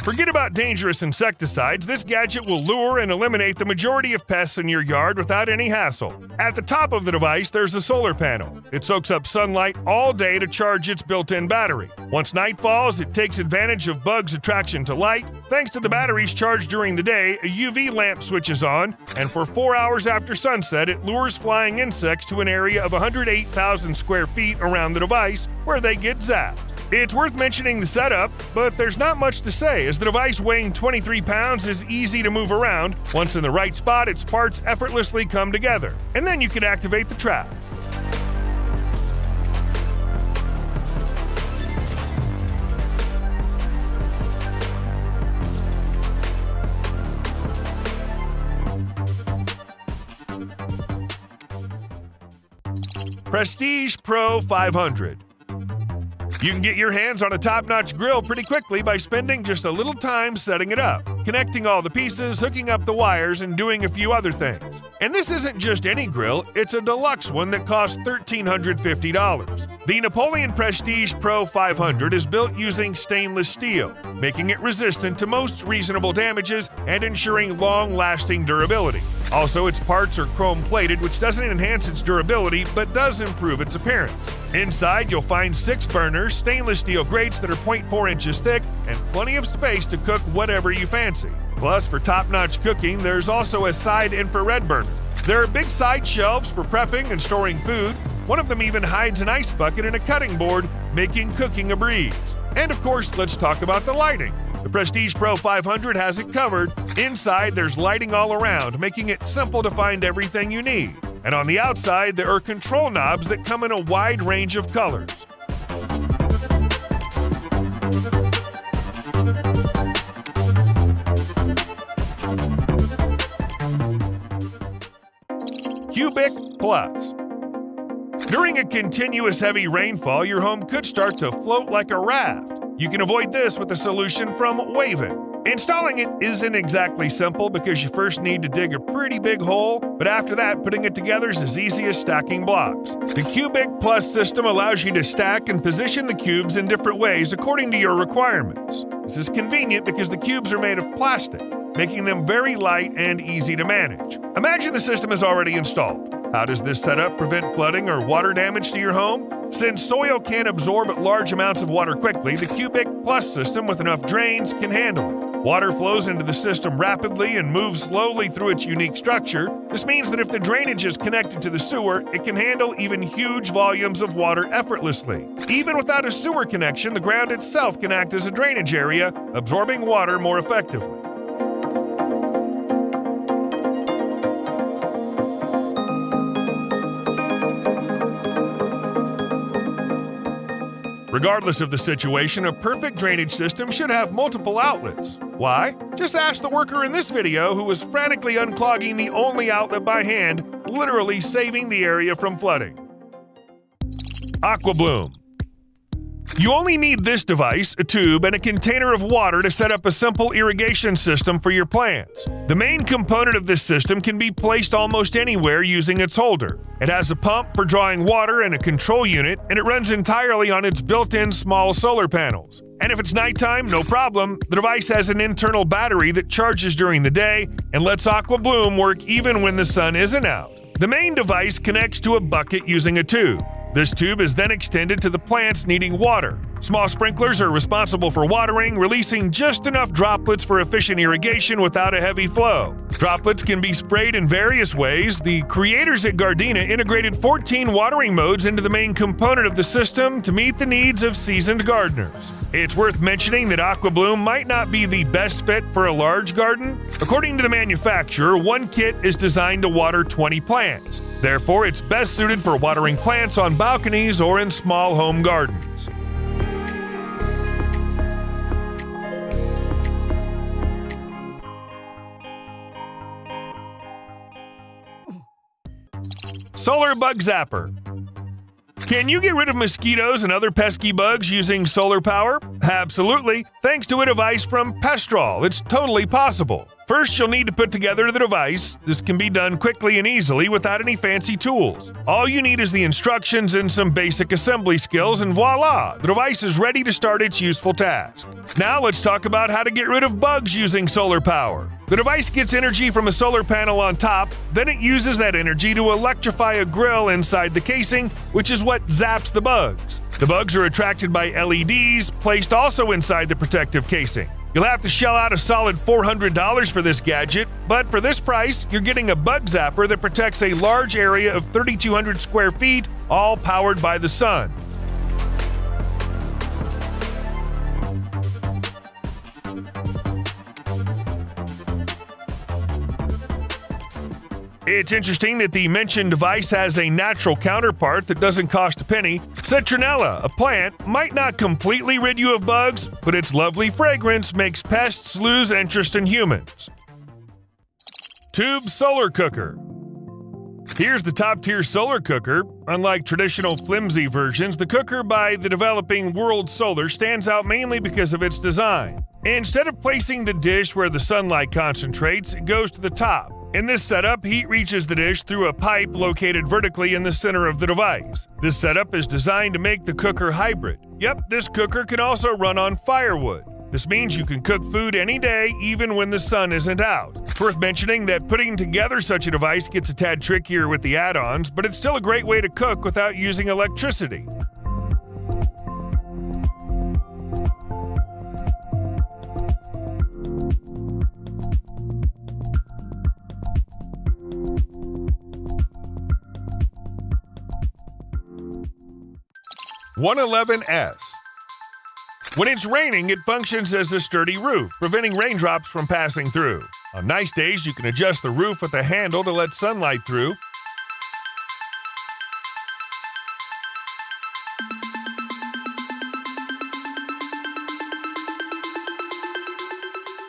Forget about dangerous insecticides, this gadget will lure and eliminate the majority of pests in your yard without any hassle. At the top of the device, there's a solar panel. It soaks up sunlight all day to charge its built-in battery. Once night falls, it takes advantage of bugs' attraction to light. Thanks to the batteries charged during the day, a UV lamp switches on, and for 4 hours after sunset, it lures flying insects to an area of 108,000 square feet around the device, where they get zapped. It's worth mentioning the setup, but there's not much to say, as the device weighing 23 pounds is easy to move around. Once in the right spot, its parts effortlessly come together, and then you can activate the trap. Prestige Pro 500. You can get your hands on a top-notch grill pretty quickly by spending just a little time setting it up, connecting all the pieces, hooking up the wires, and doing a few other things. And this isn't just any grill, it's a deluxe one that costs $1,350. The Napoleon Prestige Pro 500 is built using stainless steel, making it resistant to most reasonable damages and ensuring long-lasting durability. Also, its parts are chrome-plated, which doesn't enhance its durability, but does improve its appearance. Inside, you'll find 6 burners, stainless steel grates that are 0.4 inches thick, and plenty of space to cook whatever you fancy. Plus, for top-notch cooking, there's also a side infrared burner. There are big side shelves for prepping and storing food. One of them even hides an ice bucket and a cutting board, making cooking a breeze. And of course, let's talk about the lighting. The Prestige Pro 500 has it covered. Inside, there's lighting all around, making it simple to find everything you need. And on the outside, there are control knobs that come in a wide range of colors. Q-Bic Plus. During a continuous heavy rainfall, your home could start to float like a raft. You can avoid this with a solution from Wevolt. Installing it isn't exactly simple because you first need to dig a pretty big hole, but after that, putting it together is as easy as stacking blocks. The Q-Bic Plus system allows you to stack and position the cubes in different ways according to your requirements. This is convenient because the cubes are made of plastic, making them very light and easy to manage. Imagine the system is already installed. How does this setup prevent flooding or water damage to your home? Since soil can't absorb large amounts of water quickly, the Q-Bic Plus system with enough drains can handle it. Water flows into the system rapidly and moves slowly through its unique structure. This means that if the drainage is connected to the sewer, it can handle even huge volumes of water effortlessly. Even without a sewer connection, the ground itself can act as a drainage area, absorbing water more effectively. Regardless of the situation, a perfect drainage system should have multiple outlets. Why? Just ask the worker in this video who was frantically unclogging the only outlet by hand, literally saving the area from flooding. Aqua Bloom. You only need this device, a tube, and a container of water to set up a simple irrigation system for your plants. The main component of this system can be placed almost anywhere using its holder. It has a pump for drawing water and a control unit, and it runs entirely on its built-in small solar panels. And if it's nighttime, no problem. The device has an internal battery that charges during the day and lets Aqua Bloom work even when the sun isn't out. The main device connects to a bucket using a tube. This tube is then extended to the plants needing water. Small sprinklers are responsible for watering, releasing just enough droplets for efficient irrigation without a heavy flow. Droplets can be sprayed in various ways. The creators at Gardena integrated 14 watering modes into the main component of the system to meet the needs of seasoned gardeners. It's worth mentioning that Aqua Bloom might not be the best fit for a large garden. According to the manufacturer, one kit is designed to water 20 plants. Therefore, it's best suited for watering plants on balconies or in small home gardens. Solar Bug Zapper. Can you get rid of mosquitoes and other pesky bugs using solar power? Absolutely. Thanks to a device from Pestrol, it's totally possible. First, you'll need to put together the device. This can be done quickly and easily without any fancy tools. All you need is the instructions and some basic assembly skills, and voila, the device is ready to start its useful task. Now let's talk about how to get rid of bugs using solar power. The device gets energy from a solar panel on top, then it uses that energy to electrify a grill inside the casing, which is what zaps the bugs. The bugs are attracted by LEDs, placed also inside the protective casing. You'll have to shell out a solid $400 for this gadget, but for this price, you're getting a bug zapper that protects a large area of 3,200 square feet, all powered by the sun. It's interesting that the mentioned device has a natural counterpart that doesn't cost a penny. Citronella, a plant, might not completely rid you of bugs, but its lovely fragrance makes pests lose interest in humans. Tube Solar Cooker. Here's the top-tier solar cooker. Unlike traditional flimsy versions, the cooker by the developing World Solar stands out mainly because of its design. Instead of placing the dish where the sunlight concentrates, it goes to the top. In this setup, heat reaches the dish through a pipe located vertically in the center of the device. This setup is designed to make the cooker hybrid. Yep, this cooker can also run on firewood. This means you can cook food any day, even when the sun isn't out. It's worth mentioning that putting together such a device gets a tad trickier with the add-ons, but it's still a great way to cook without using electricity. $111S. When it's raining, it functions as a sturdy roof, preventing raindrops from passing through. On nice days, you can adjust the roof with a handle to let sunlight through.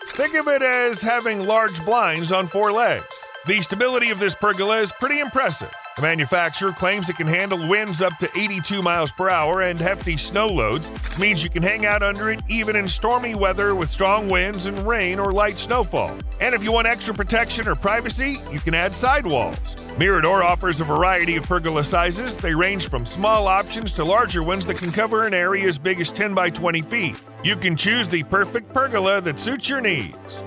Think of it as having large blinds on 4 legs. The stability of this pergola is pretty impressive. The manufacturer claims it can handle winds up to 82 miles per hour and hefty snow loads. It means you can hang out under it even in stormy weather with strong winds and rain or light snowfall. And if you want extra protection or privacy, you can add sidewalls. Mirador offers a variety of pergola sizes. They range from small options to larger ones that can cover an area as big as 10 by 20 feet. You can choose the perfect pergola that suits your needs.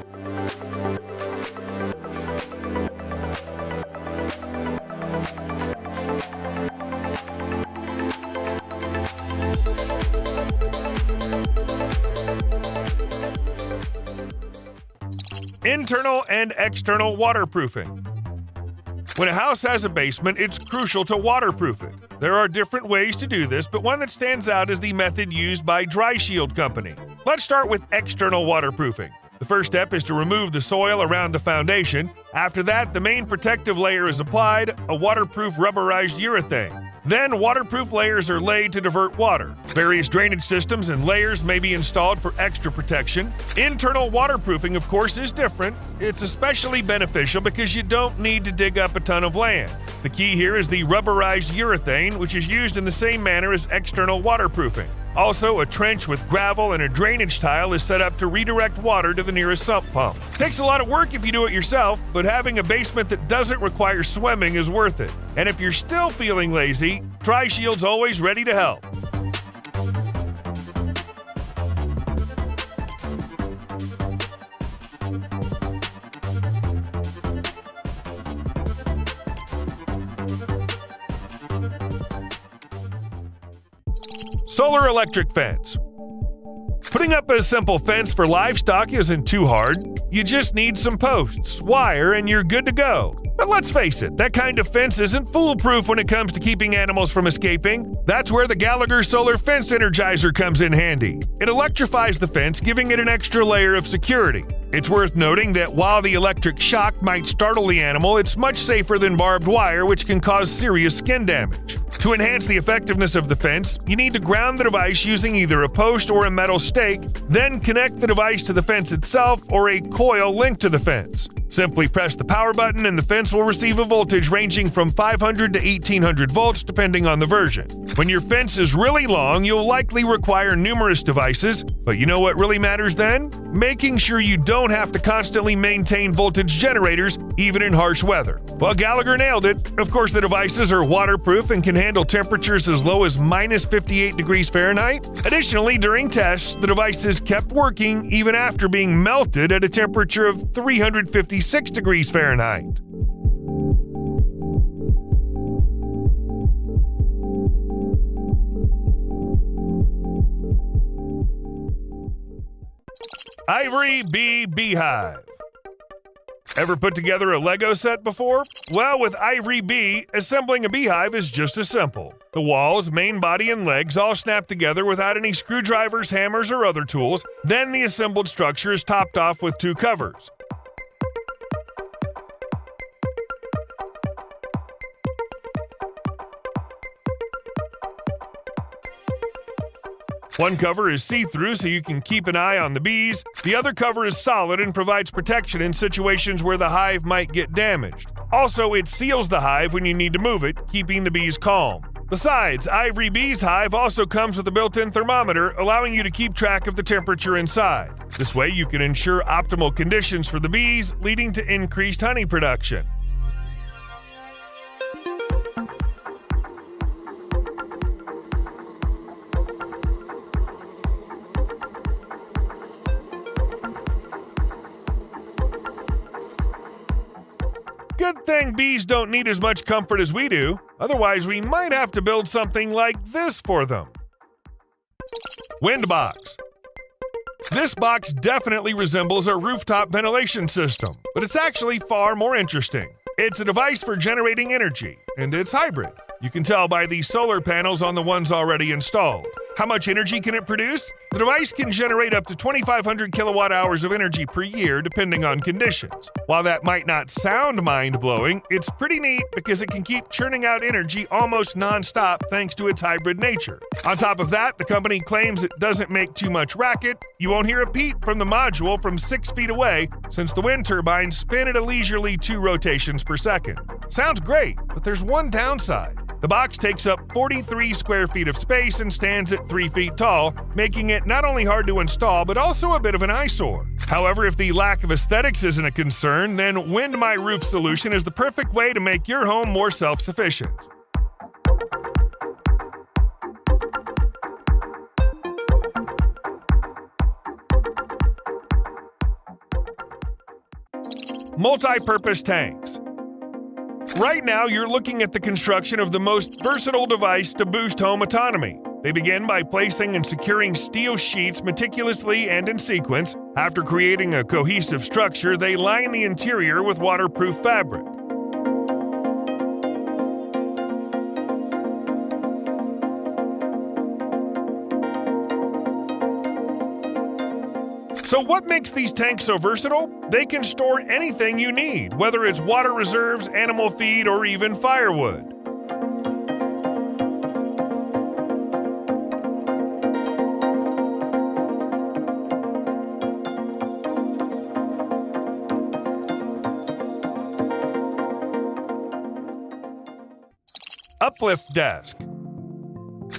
Internal and external waterproofing. When a house has a basement, it's crucial to waterproof it. There are different ways to do this, but one that stands out is the method used by Dry Shield Company. Let's start with external waterproofing. The first step is to remove the soil around the foundation. After that, the main protective layer is applied, a waterproof rubberized urethane. Then waterproof layers are laid to divert water. Various drainage systems and layers may be installed for extra protection. Internal waterproofing, of course, is different. It's especially beneficial because you don't need to dig up a ton of land. The key here is the rubberized urethane, which is used in the same manner as external waterproofing. Also, a trench with gravel and a drainage tile is set up to redirect water to the nearest sump pump. Takes a lot of work if you do it yourself, but having a basement that doesn't require swimming is worth it. And if you're still feeling lazy, Tri-Shield's always ready to help. Solar electric fence. Putting up a simple fence for livestock isn't too hard. You just need some posts, wire, and you're good to go. But let's face it, that kind of fence isn't foolproof when it comes to keeping animals from escaping. That's where the Gallagher Solar Fence Energizer comes in handy. It electrifies the fence, giving it an extra layer of security. It's worth noting that while the electric shock might startle the animal, it's much safer than barbed wire, which can cause serious skin damage. To enhance the effectiveness of the fence, you need to ground the device using either a post or a metal stake, then connect the device to the fence itself or a coil linked to the fence. Simply press the power button and the fence will receive a voltage ranging from 500 to 1800 volts depending on the version. When your fence is really long, you'll likely require numerous devices, but you know what really matters then? Making sure you don't have to constantly maintain voltage generators, even in harsh weather. Well, Gallagher nailed it. Of course, the devices are waterproof and can handle temperatures as low as minus 58 degrees Fahrenheit. Additionally, during tests, the devices kept working even after being melted at a temperature of 356 degrees Fahrenheit. Ivory Bee Hive. Ever put together a Lego set before? Well, with Ivory Bee, assembling a beehive is just as simple. The walls, main body, and legs all snap together without any screwdrivers, hammers, or other tools. Then the assembled structure is topped off with two covers. One cover is see-through so you can keep an eye on the bees. The other cover is solid and provides protection in situations where the hive might get damaged. Also, it seals the hive when you need to move it, keeping the bees calm. Besides, Ivory Bee's hive also comes with a built-in thermometer, allowing you to keep track of the temperature inside. This way, you can ensure optimal conditions for the bees, leading to increased honey production. Good thing bees don't need as much comfort as we do, otherwise we might have to build something like this for them. Wind box. This box definitely resembles a rooftop ventilation system, but it's actually far more interesting. It's a device for generating energy, and it's hybrid. You can tell by the solar panels on the ones already installed. How much energy can it produce? The device can generate up to 2,500 kilowatt hours of energy per year depending on conditions. While that might not sound mind-blowing, it's pretty neat because it can keep churning out energy almost non-stop thanks to its hybrid nature. On top of that, the company claims it doesn't make too much racket. You won't hear a peep from the module from 6 feet away since the wind turbines spin at a leisurely 2 rotations per second. Sounds great, but there's one downside. The box takes up 43 square feet of space and stands at 3 feet tall, making it not only hard to install, but also a bit of an eyesore. However, if the lack of aesthetics isn't a concern, then Wind My Roof Solution is the perfect way to make your home more self-sufficient. MultiPurpose Tanks. Right now, you're looking at the construction of the most versatile device to boost home autonomy. They begin by placing and securing steel sheets meticulously and in sequence. After creating a cohesive structure, they line the interior with waterproof fabric. So what makes these tanks so versatile? They can store anything you need, whether it's water reserves, animal feed, or even firewood. Uplift Desk.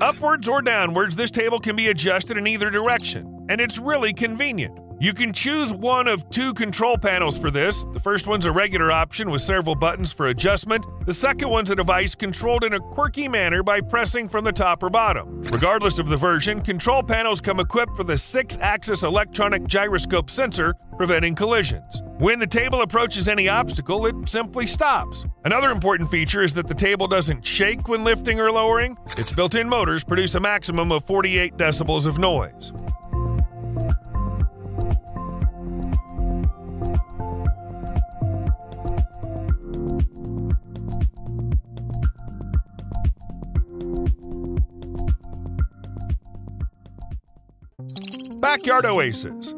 Upwards or downwards, this table can be adjusted in either direction, and it's really convenient. You can choose one of two control panels for this. The first one's a regular option with several buttons for adjustment. The second one's a device controlled in a quirky manner by pressing from the top or bottom. Regardless of the version, control panels come equipped with a 6-axis electronic gyroscope sensor, preventing collisions. When the table approaches any obstacle, it simply stops. Another important feature is that the table doesn't shake when lifting or lowering. Its built-in motors produce a maximum of 48 decibels of noise. Backyard Oasis.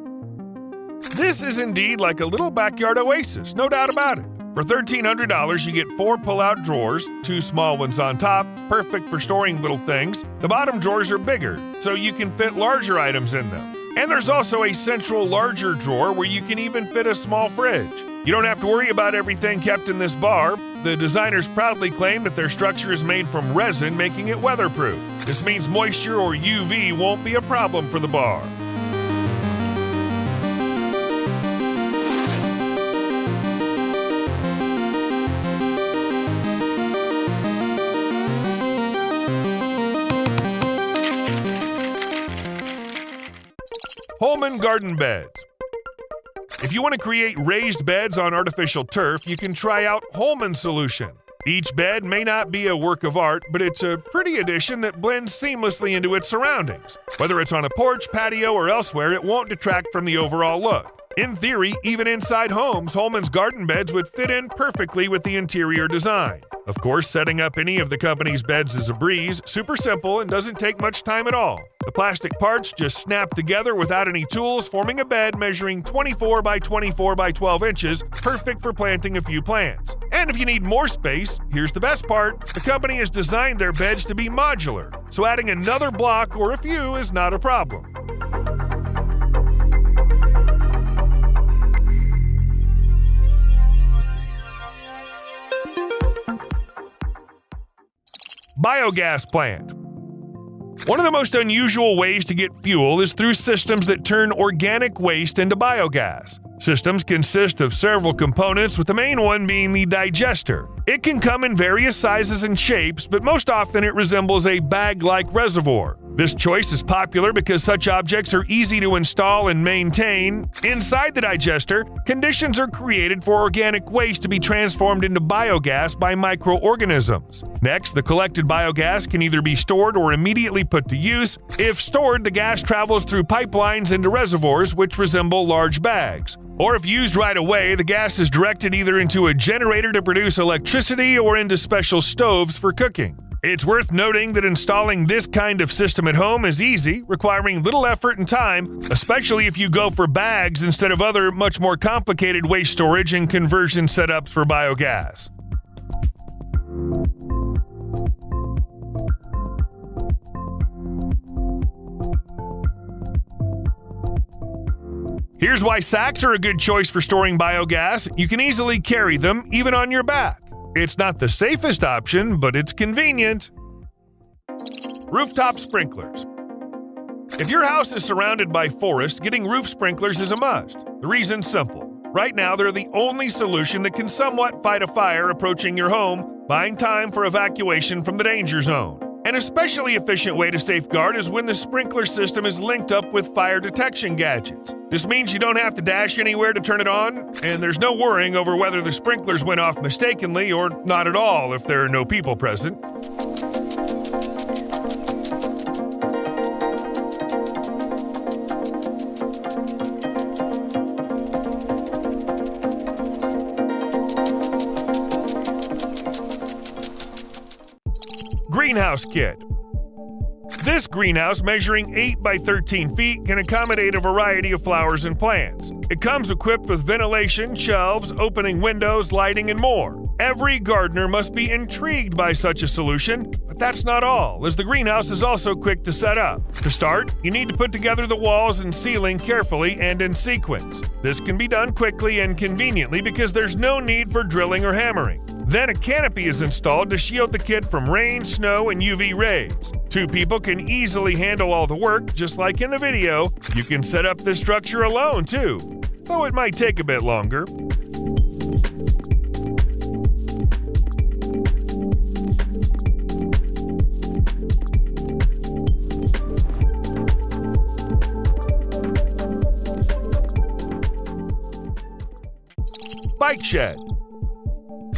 This is indeed like a little backyard oasis, no doubt about it. For $1,300, you get 4 pull-out drawers, 2 small ones on top, perfect for storing little things. The bottom drawers are bigger, so you can fit larger items in them. And there's also a central larger drawer where you can even fit a small fridge. You don't have to worry about everything kept in this bar. The designers proudly claim that their structure is made from resin, making it weatherproof. This means moisture or UV won't be a problem for the bar. Holman Garden Beds. If you want to create raised beds on artificial turf, you can try out Holman Solution. Each bed may not be a work of art, but it's a pretty addition that blends seamlessly into its surroundings. Whether it's on a porch, patio, or elsewhere, it won't detract from the overall look. In theory, even inside homes, Holman's garden beds would fit in perfectly with the interior design. Of course, setting up any of the company's beds is a breeze, super simple, and doesn't take much time at all. The plastic parts just snap together without any tools, forming a bed measuring 24 by 24 by 12 inches, perfect for planting a few plants. And if you need more space, here's the best part: the company has designed their beds to be modular, so adding another block or a few is not a problem. Biogas Plant. One of the most unusual ways to get fuel is through systems that turn organic waste into biogas. Systems consist of several components, with the main one being the digester. It can come in various sizes and shapes, but most often it resembles a bag-like reservoir. This choice is popular because such objects are easy to install and maintain. Inside the digester, conditions are created for organic waste to be transformed into biogas by microorganisms. Next, the collected biogas can either be stored or immediately put to use. If stored, the gas travels through pipelines into reservoirs which resemble large bags. Or if used right away, the gas is directed either into a generator to produce electricity or into special stoves for cooking. It's worth noting that installing this kind of system at home is easy, requiring little effort and time, especially if you go for bags instead of other much more complicated waste storage and conversion setups for biogas. Here's why sacks are a good choice for storing biogas. You can easily carry them, even on your back. It's not the safest option, but it's convenient. Rooftop Sprinklers. If your house is surrounded by forest, getting roof sprinklers is a must. The reason's simple. Right now, they're the only solution that can somewhat fight a fire approaching your home, buying time for evacuation from the danger zone. An especially efficient way to safeguard is when the sprinkler system is linked up with fire detection gadgets. This means you don't have to dash anywhere to turn it on, and there's no worrying over whether the sprinklers went off mistakenly or not at all if there are no people present. Greenhouse Kit. This greenhouse, measuring 8 by 13 feet, can accommodate a variety of flowers and plants. It comes equipped with ventilation, shelves, opening windows, lighting, and more. Every gardener must be intrigued by such a solution, but that's not all, as the greenhouse is also quick to set up. To start, you need to put together the walls and ceiling carefully and in sequence. This can be done quickly and conveniently because there's no need for drilling or hammering. Then a canopy is installed to shield the kit from rain, snow, and UV rays. 2 people can easily handle all the work, just like in the video. You can set up this structure alone, too, though it might take a bit longer. Bike shed.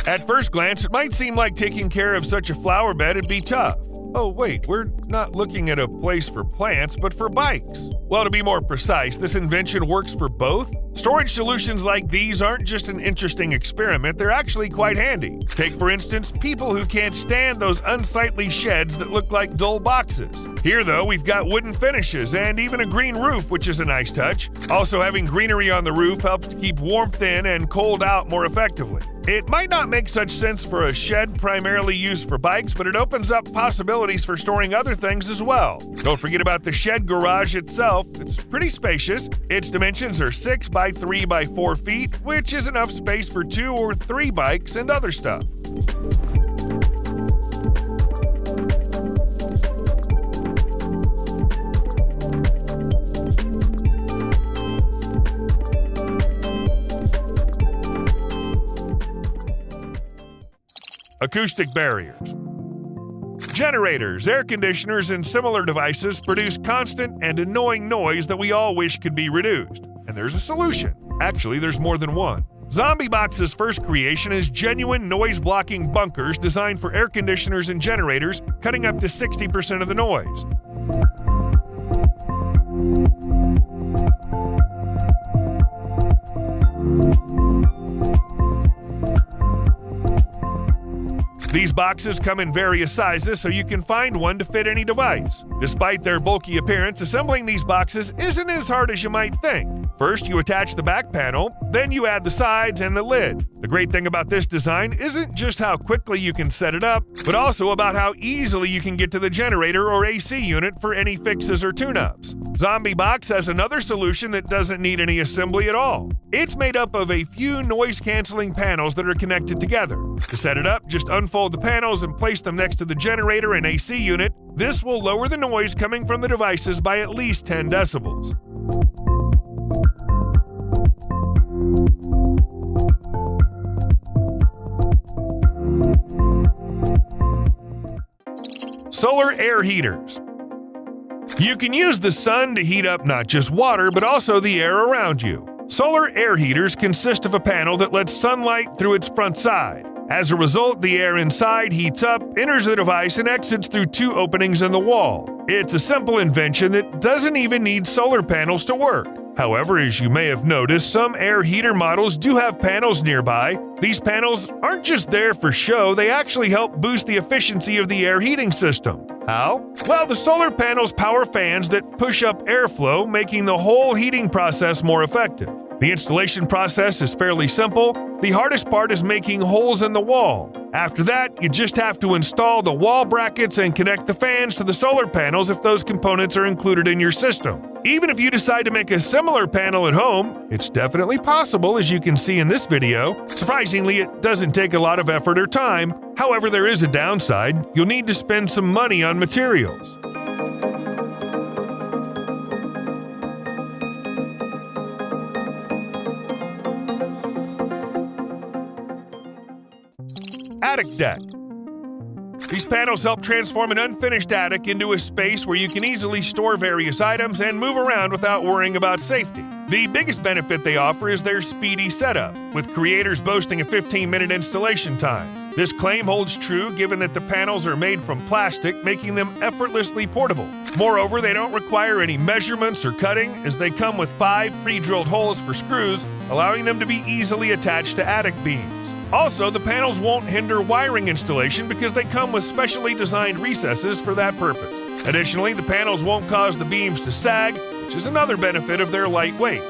At first glance, it might seem like taking care of such a flower bed would be tough. Oh wait, we're not looking at a place for plants, but for bikes. Well, to be more precise, this invention works for both. Storage solutions like these aren't just an interesting experiment, they're actually quite handy. Take, for instance, people who can't stand those unsightly sheds that look like dull boxes. Here, though, we've got wooden finishes and even a green roof, which is a nice touch. Also, having greenery on the roof helps to keep warmth in and cold out more effectively. It might not make such sense for a shed primarily used for bikes, but it opens up possibilities for storing other things as well. Don't forget about the shed garage itself. It's pretty spacious. Its dimensions are 6 by 3 by 4 feet, which is enough space for 2 or 3 bikes and other stuff. Acoustic barriers. Generators, air conditioners, and similar devices produce constant and annoying noise that we all wish could be reduced. And there's a solution. Actually, there's more than one. ZombieBox's first creation is genuine noise-blocking bunkers designed for air conditioners and generators, cutting up to 60% of the noise. These boxes come in various sizes, so you can find one to fit any device. Despite their bulky appearance, assembling these boxes isn't as hard as you might think. First, you attach the back panel, then you add the sides and the lid. The great thing about this design isn't just how quickly you can set it up, but also about how easily you can get to the generator or AC unit for any fixes or tune-ups. ZombieBox has another solution that doesn't need any assembly at all. It's made up of a few noise-canceling panels that are connected together. To set it up, just unfold the panels and place them next to the generator and AC unit. This will lower the noise coming from the devices by at least 10 decibels. Solar air heaters. You can use the sun to heat up not just water, but also the air around you. Solar air heaters consist of a panel that lets sunlight through its front side. As a result, the air inside heats up, enters the device, and exits through 2 openings in the wall. It's a simple invention that doesn't even need solar panels to work. However, as you may have noticed, some air heater models do have panels nearby. These panels aren't just there for show, they actually help boost the efficiency of the air heating system. How? Well, the solar panels power fans that push up airflow, making the whole heating process more effective. The installation process is fairly simple. The hardest part is making holes in the wall. After that, you just have to install the wall brackets and connect the fans to the solar panels if those components are included in your system. Even if you decide to make a similar panel at home, it's definitely possible, as you can see in this video. Surprisingly, it doesn't take a lot of effort or time. However, there is a downside. You'll need to spend some money on materials. Attic deck. These panels help transform an unfinished attic into a space where you can easily store various items and move around without worrying about safety. The biggest benefit they offer is their speedy setup, with creators boasting a 15-minute installation time. This claim holds true given that the panels are made from plastic, making them effortlessly portable. Moreover, they don't require any measurements or cutting, as they come with 5 pre-drilled holes for screws, allowing them to be easily attached to attic beams. Also, the panels won't hinder wiring installation because they come with specially designed recesses for that purpose. Additionally, the panels won't cause the beams to sag, which is another benefit of their light weight.